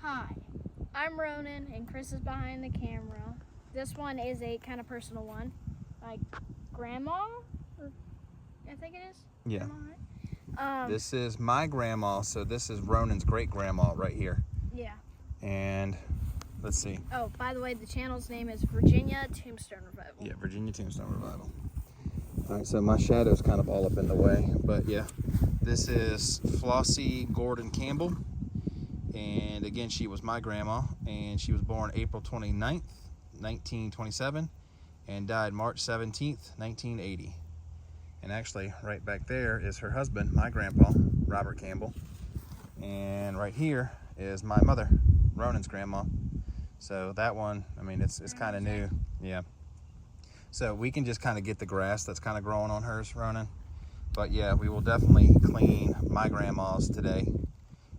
Hi, I'm Ronin, and Chris is behind the camera. This one is a kind of personal one. Like grandma, I think it is. Yeah. Grandma, right? This is my grandma, so this is Ronin's great grandma right here. Yeah. And let's see. Oh, by the way, the channel's name is Virginia Tombstone Revival. Yeah, Virginia Tombstone Revival. All right, so my shadow's kind of all up in the way, but yeah, this is Flossie Gordon Campbell. And again, she was my grandma, and she was born April 29th, 1927, and died March 17th, 1980. And actually, right back there is her husband, my grandpa, Robert Campbell. And right here is my mother, Ronin's grandma. So that one, I mean, it's kind of new. Yeah. So we can just kind of get the grass that's kind of growing on hers, Ronin. But yeah, we will definitely clean my grandma's today,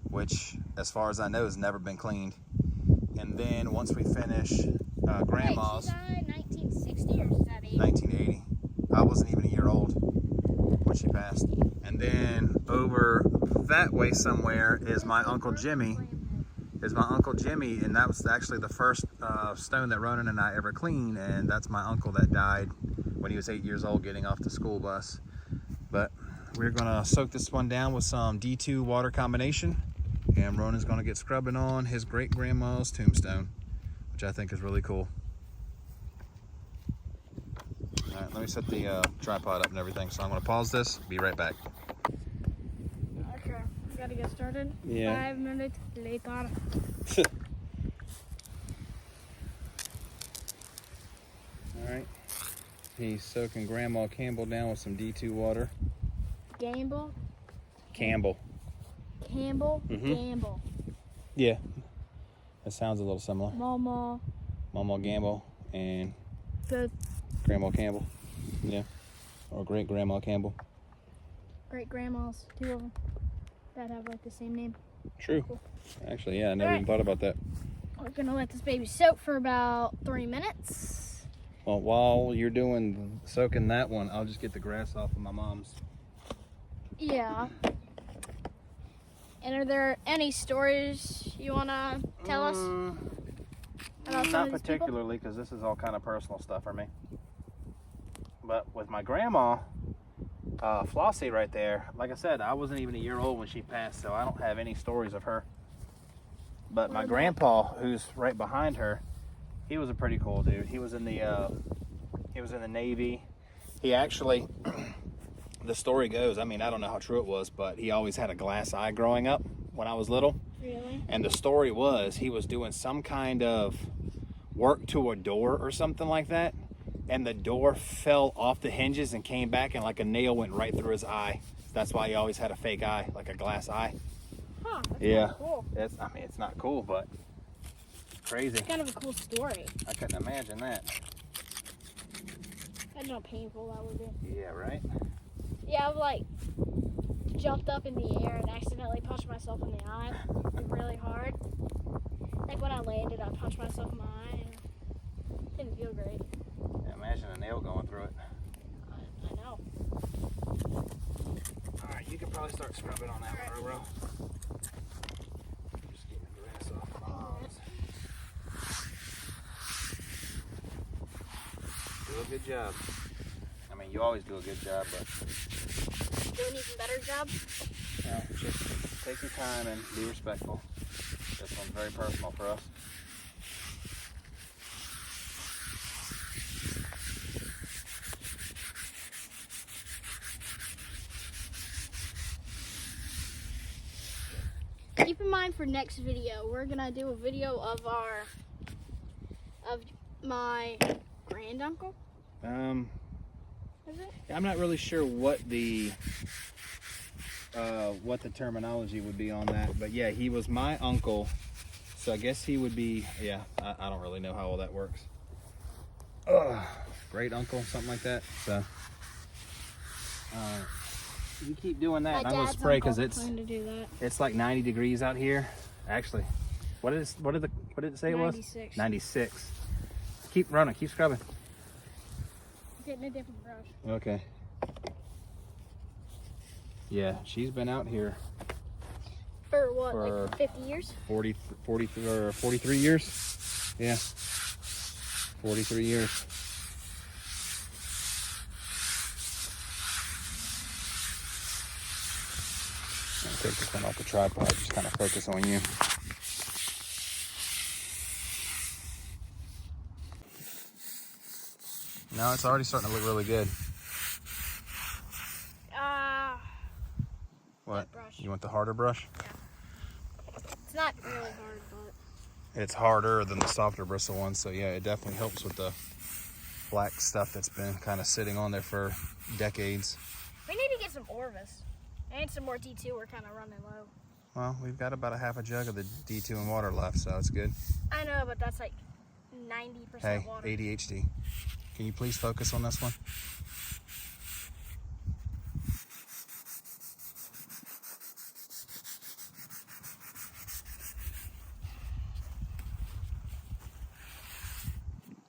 which, as far as I know, has never been cleaned. And then once we finish grandma's... Wait, she died 1960 or is that 80? 1980. I wasn't even a year old when she passed. And then over that way somewhere is my Uncle Jimmy. And that was actually the first stone that Ronin and I ever cleaned, and that's my uncle that died when he was 8 years old getting off the school bus. But we're gonna soak this one down with some D2 water combination, and Ronin's gonna get scrubbing on his great grandma's tombstone, which I think is really cool. All right, let me set the tripod up and everything. So I'm gonna pause this, be right back. Okay, we gotta get started. Yeah. 5 minutes later. All right, he's soaking Grandma Campbell down with some D2 water. Campbell. Campbell. Gamble. Yeah, that sounds a little similar. Mama. Mama Gamble and The Grandma Campbell. Yeah, or great Grandma Campbell. great grandmas, 2 of them, that have like the same name. True. Cool. Actually, yeah, I never All even right. thought about that. We're gonna let this baby soak for about 3 minutes. Well, while you're doing soaking that one, I'll just get the grass off of my mom's. Yeah. And are there any stories you wanna tell us about some Not of these people? particularly, because this is all kind of personal stuff for me. But with my grandma, Flossie right there, like I said, I wasn't even a year old when she passed, so I don't have any stories of her. But my grandpa, who's right behind her, he was a pretty cool dude. He was in the Navy. He actually, the story goes, I mean, I don't know how true it was, but he always had a glass eye growing up when I was little. Really? And the story was he was doing some kind of work to a door or something like that, and the door fell off the hinges and came back, and like a nail went right through his eye. That's why he always had a fake eye, like a glass eye. Huh, that's Yeah. kinda cool. I mean, it's not cool, but it's crazy. It's kind of a cool story. I couldn't imagine that. I know how painful that would be. Yeah, right? Yeah, I've like jumped up in the air and accidentally punched myself in the eye like, really hard. Like when I landed, I punched myself in my eye and it didn't feel great. Yeah, imagine a nail going through it. I know. Alright, you can probably start scrubbing on that one, bro. Just getting the grass off my arms. Do a good job. I mean, you always do a good job, but Do an even better job. just take your time and be respectful. This one's very personal for us. Keep in mind for next video, we're gonna do a video of my granduncle. Is it? I'm not really sure what the terminology would be on that, but yeah, he was my uncle, so I guess he would be. Yeah, I don't really know how all that works. Great uncle, something like that. So you keep doing that. My I'm gonna dad's spray uncle because planned to do that. it's like 90 degrees out here. Actually, what did it say it was? 96. 96. Keep running. Keep scrubbing. Getting a different brush. Okay. Yeah, she's been out here For what, For like 50 years? 43 years. Yeah. 43 years. I'll take this one off the tripod, just kind of focus on you. No, it's already starting to look really good. What? Brush. You want the harder brush? Yeah. It's not really hard, but It's harder than the softer bristle one, so yeah, it definitely helps with the black stuff that's been kind of sitting on there for decades. we need to get some Orvis and some more D2. We're kind of running low. Well, we've got about a half a jug of the D2 in water left, so it's good. I know, but that's like 90% Hey, water. ADHD. Can you please focus on this one?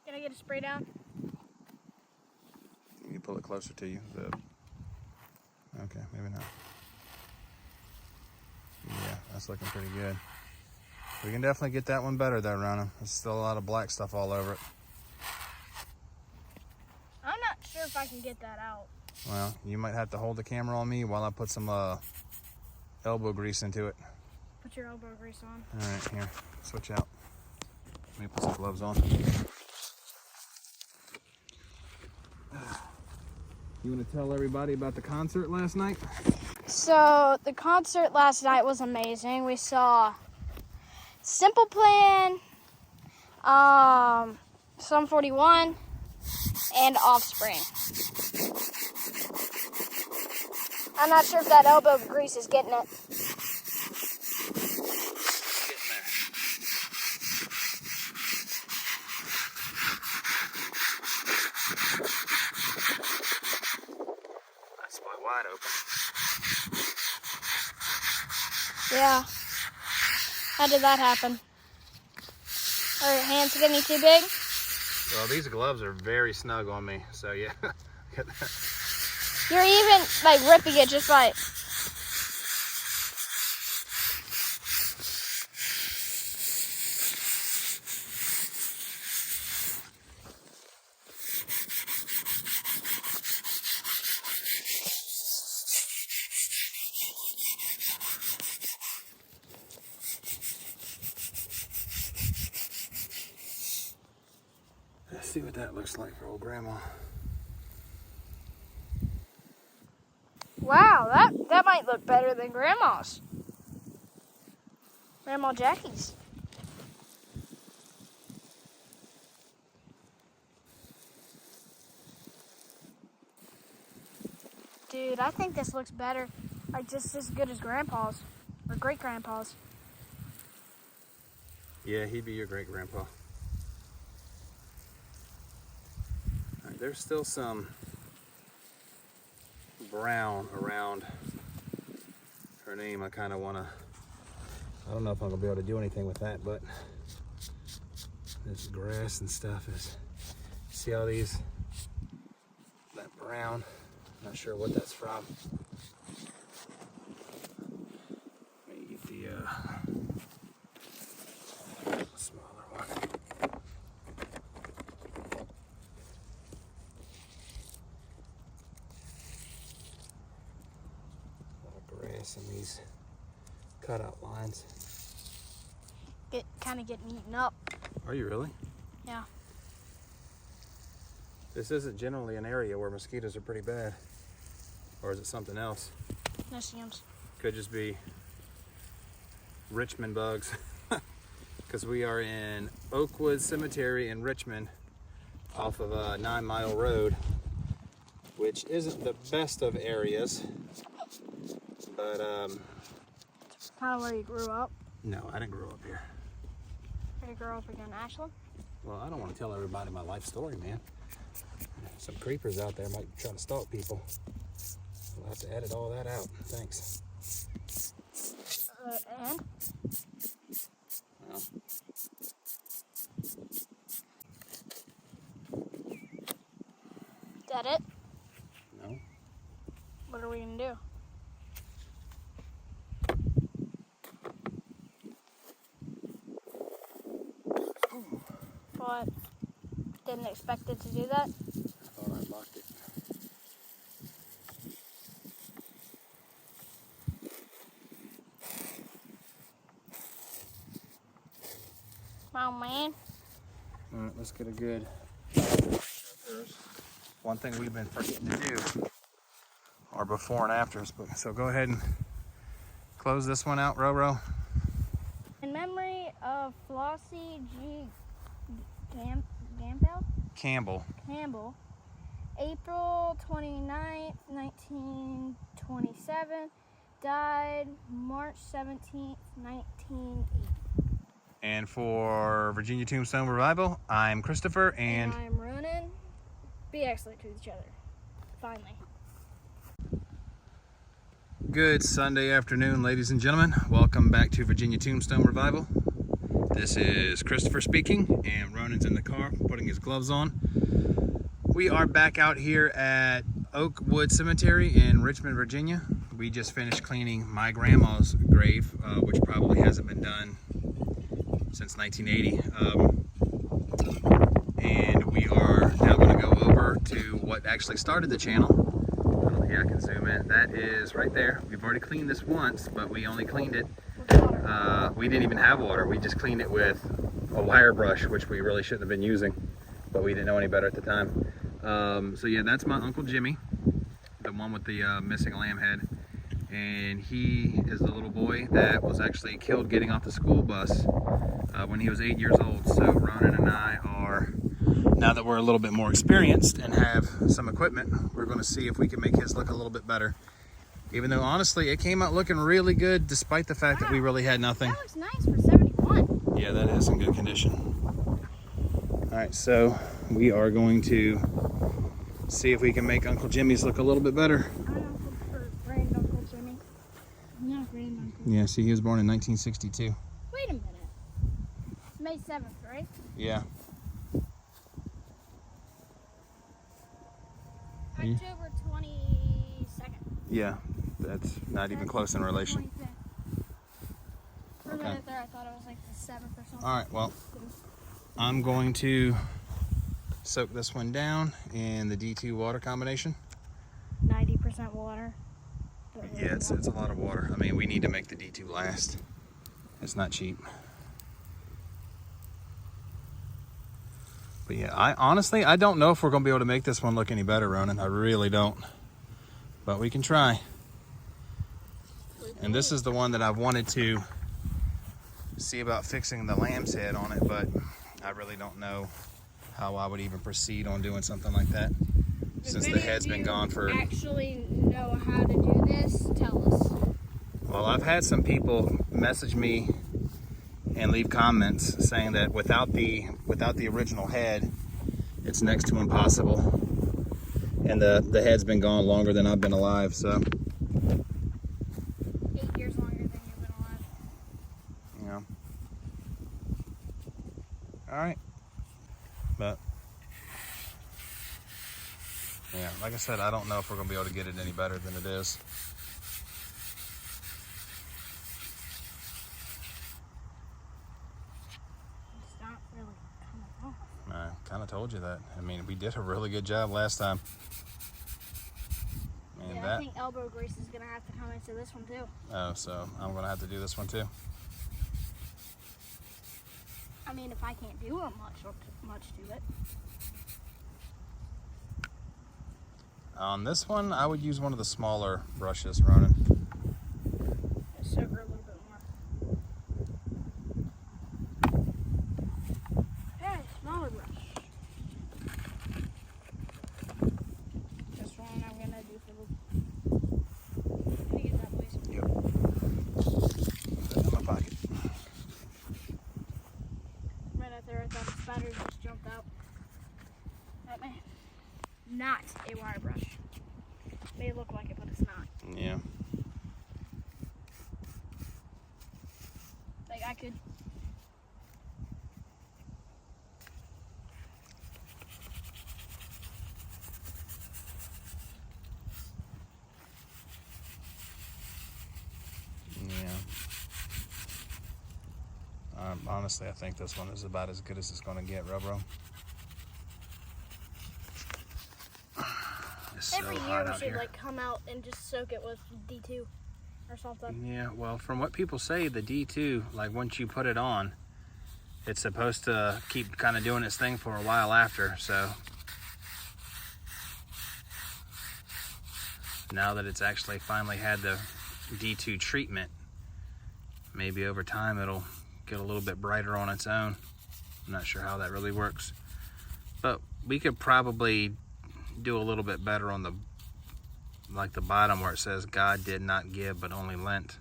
Can I get a spray down? You pull it closer to you. Okay, maybe not. Yeah, that's looking pretty good. We can definitely get that one better though, Ronin. There's still a lot of black stuff all over it. I'm not sure if I can get that out. Well, you might have to hold the camera on me while I put some elbow grease into it. Put your elbow grease on. All right, here, switch out. Let me put some gloves on. You want to tell everybody about the concert last night? So the concert last night was amazing. We saw Simple Plan, Sum 41, and Offspring. I'm not sure if that elbow grease is getting it. Getting there. That's wide open. Yeah. How did that happen? Are your hands getting too big? Well, these gloves are very snug on me, so yeah. You're even like ripping it just right. Let's see what that looks like for old grandma. Wow, that might look better than Grandma's. Grandma Jackie's. Dude, I think this looks better. Like just as good as Grandpa's. Or great Grandpa's. Yeah, he'd be your great grandpa. All right, there's still some brown around her name. I kind of want to, I don't know if I'm gonna be able to do anything with that, but this grass and stuff is, see all these, that brown, not sure what that's from. Let me get the smaller one. Grass and these cutout lines. Kind of getting eaten up. Are you really? Yeah. This isn't generally an area where mosquitoes are pretty bad. Or is it something else? No seams. Could just be Richmond bugs. Because we are in Oakwood Cemetery in Richmond off of a 9 Mile Road, which isn't the best of areas. But, Kind of where you grew up. no, I didn't grow up here. Where you grew up again, Ashland? Well, I don't want to tell everybody my life story, man. Some creepers out there might try to stalk people. We'll have to edit all that out. Thanks. And? Well, Is that it? no. What are we going to do? what? Didn't expect it to do that. Thought I locked it. Come on, man. All right, let's get a good. One thing we've been forgetting to do are before and afters. But so go ahead and close this one out, Roro. In memory of Flossie G. Campbell, April 29th, 1927, died March 17th, 1980. And for Virginia Tombstone Revival, I'm Christopher, and I'm Ronin. Be excellent to each other. Finally. good Sunday afternoon, ladies and gentlemen. Welcome back to Virginia Tombstone Revival. This is Christopher speaking, and Ronin's in the car putting his gloves on. We are back out here at Oakwood Cemetery in Richmond, Virginia. We just finished cleaning my grandma's grave, which probably hasn't been done since 1980. And we are now going to go over to what actually started the channel. I don't think I can zoom in. That is right there. We've already cleaned this once, but we only cleaned it. We didn't even have water. We just cleaned it with a wire brush, which we really shouldn't have been using, but we didn't know any better at the time. So yeah, that's my Uncle Jimmy, the one with the missing lamb head. And he is the little boy that was actually killed getting off the school bus when he was 8 years old. So Ronin and I are, now that we're a little bit more experienced and have some equipment, we're going to see if we can make his look a little bit better. Even though honestly it came out looking really good despite the fact that we really had nothing. That looks nice for 71. Yeah, that is in good condition. All right, so we are going to see if we can make Uncle Jimmy's look a little bit better. Grand Uncle Jimmy. Not Grand Uncle. Yeah, see, he was born in 1962. Wait a minute. May 7th, right? Yeah. October 22nd. Yeah, that's not even close in relation. 25th. For a minute there, I thought it was like the 7th or something. All right, well, I'm going to soak this one down in the D2 water combination. 90% water. Yeah, it's a lot of water. I mean, we need to make the D2 last. It's not cheap. But yeah, I don't know if we're going to be able to make this one look any better, Ronin. I really don't. But we can try. And this is the one that I've wanted to see about fixing the lamb's head on it, but I really don't know how I would even proceed on doing something like that. Since the head's been gone for... actually know how to do this, tell us. Well, I've had some people message me and leave comments saying that without the original head, it's next to impossible. And the head's been gone longer than I've been alive, so... 8 years longer than you've been alive. Yeah. Alright. But... yeah, like I said, I don't know if we're going to be able to get it any better than it is. It's not really coming off. I kind of told you that. I mean, we did a really good job last time. And Yeah, I think elbow grease is going to have to come into this one too. Oh, so I'm going to have to do this one too. I mean, if I can't do much to it. On this one, I would use one of the smaller brushes, Ronin. Just soak her a little bit more. Hey, smaller brush. This one I'm gonna do for the. Can you get that, please? Yep. Put that in my pocket. Right out there, I thought the spider just jumped out. That may not a wire brush. May look like it, but it's not. Yeah. Like I could. Yeah. Honestly, I think this one is about as good as it's going to get, Rubro. It's so Every year hot we out should here. like come out and just soak it with D2 or something. Yeah, well, from what people say, the D2, like once you put it on, it's supposed to keep kind of doing its thing for a while after. So now that it's actually finally had the D2 treatment, maybe over time it'll get a little bit brighter on its own. I'm not sure how that really works, but we could probably do a little bit better on the bottom where it says God did not give but only lent.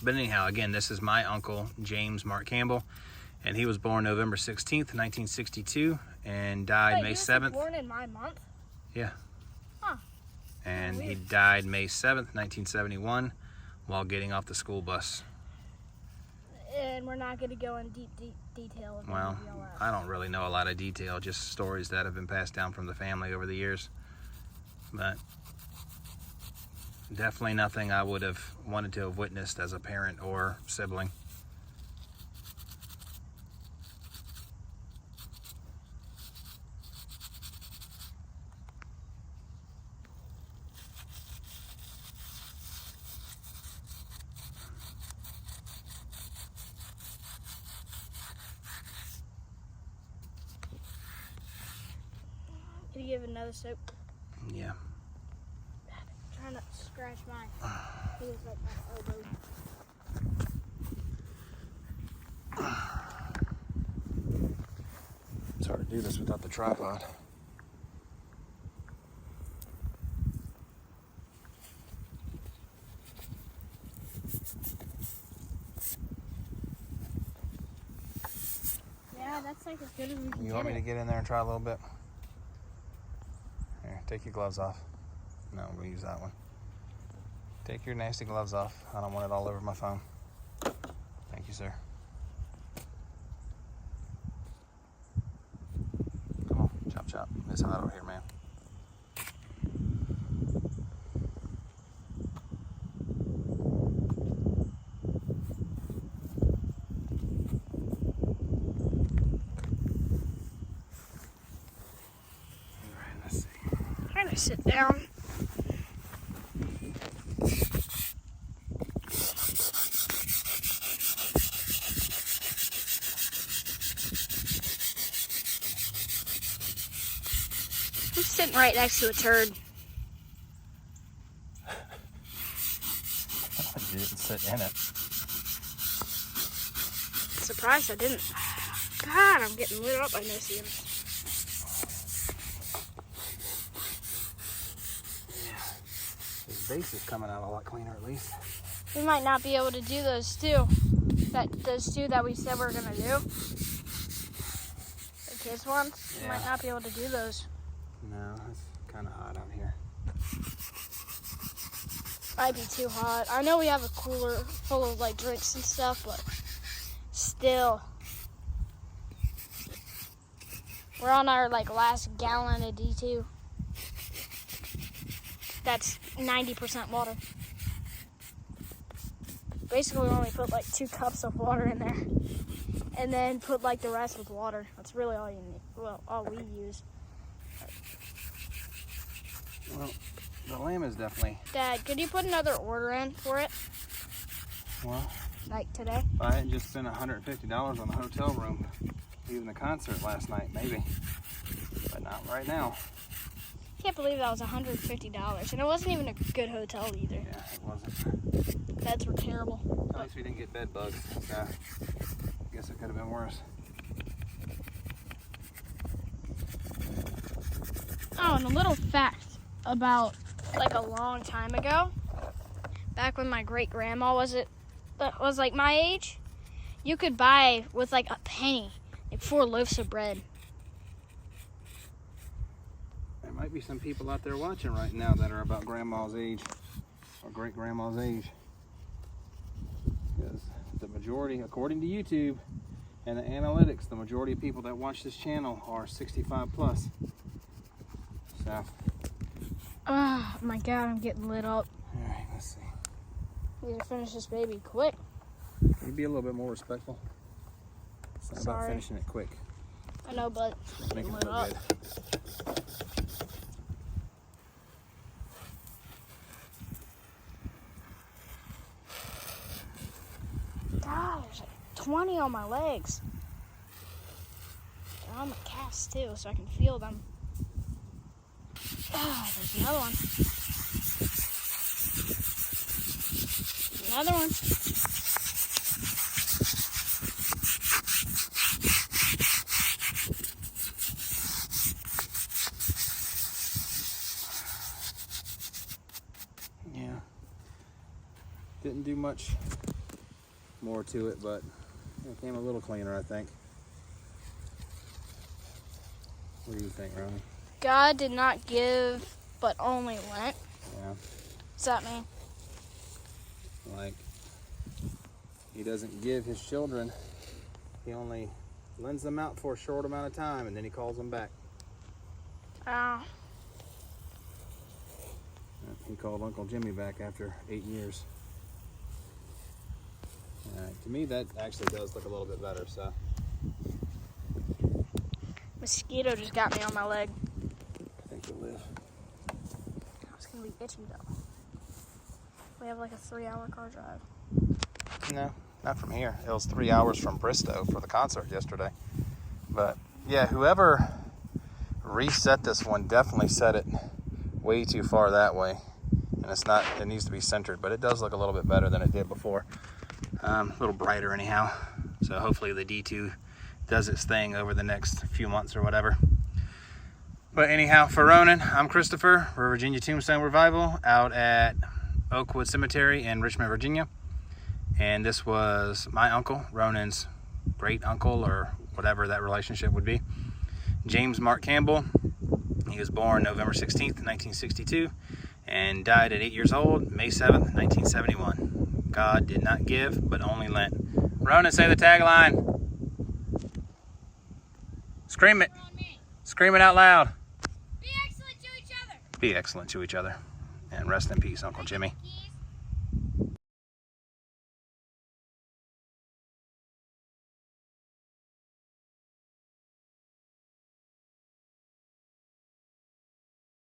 But anyhow, again, this is my uncle James Mark Campbell, and he was born November 16th, 1962, and died May 7th. Born in my month? Yeah. Huh. And Weird. he died May 7th, 1971, while getting off the school bus. And we're not going to go in deep detail. Of Well, all that. I don't really know a lot of detail, just stories that have been passed down from the family over the years. But definitely nothing I would have wanted to have witnessed as a parent or sibling. Can you give another soap? Yeah. I'm trying to scratch mine. It was like my elbow. It's hard to do this without the tripod. Yeah, that's like as good as we can You want me to get in there and try a little bit? Here, take your gloves off. No, we'll use that one. Take your nasty gloves off. I don't want it all over my phone. Thank you, sir. Come on, chop chop. It's hot over here, man. Alright, let's see. Trying to sit down. I'm sitting right next to a turd. You didn't sit in it. Surprised I didn't. God, I'm getting lit up by no seeing. His base is coming out a lot cleaner, at least. We might not be able to do those two. Those two that we said we were gonna do. The kids ones. We Yeah. might not be able to do those. No, it's kind of hot out here. Might be too hot. I know we have a cooler full of like drinks and stuff, but still. We're on our like last gallon of D2. That's 90% water. Basically, we only put like 2 cups of water in there, and then put like the rest with water. That's really all you need. Well, all we use. Well, the lamb is definitely... Dad, could you put another order in for it? Well, Like today? if I hadn't just spent $150 on the hotel room, even the concert last night, maybe. But not right now. Can't believe that was $150, and it wasn't even a good hotel either. Yeah, it wasn't. Beds were terrible. At least we didn't get bed bugs. So I guess it could have been worse. Oh, and a little fact about like a long time ago, back when my great grandma was like my age, you could buy with like a penny like 4 loaves of bread. There might be some people out there watching right now that are about grandma's age or great grandma's age. Because the majority, according to YouTube and the analytics, the majority of people that watch this channel are 65 plus. So, Oh my God, I'm getting lit up. all right, let's see. We need to finish this baby quick. Can you be a little bit more respectful? It's not about Sorry. finishing it quick. I know, but Make it moving look up. good. God, there's like 20 on my legs. They're on the cast too, so I can feel them. Ah, there's another one. Another one. Yeah. Didn't do much more to it, but it came a little cleaner, I think. What do you think, Ronin? God did not give, but only lent. Yeah. What's that mean? Like, he doesn't give his children. He only lends them out for a short amount of time, and then he calls them back. Oh. He called Uncle Jimmy back after 8 years. To me, that actually does look a little bit better, so. Mosquito just got me on my leg. I think you'll live. It's gonna be itchy though. We have like a 3-hour car drive. No, not from here. It was 3 hours from Bristow for the concert yesterday. But yeah, whoever reset this one definitely set it way too far that way. And it's not, it needs to be centered, but it does look a little bit better than it did before. A little brighter anyhow. So hopefully the D2 does its thing over the next few months or whatever. But anyhow, for Ronin, I'm Christopher. We're Virginia Tombstone Revival out at Oakwood Cemetery in Richmond, Virginia. And this was my uncle, Ronin's great uncle, or whatever that relationship would be, James Mark Campbell. He was born November 16th, 1962, and died at 8 years old, May 7th, 1971. God did not give, but only lent. Ronin, say the tagline. Scream it. Scream it out loud. Be excellent to each other. Be excellent to each other. And rest in peace, Uncle Jimmy. Keys.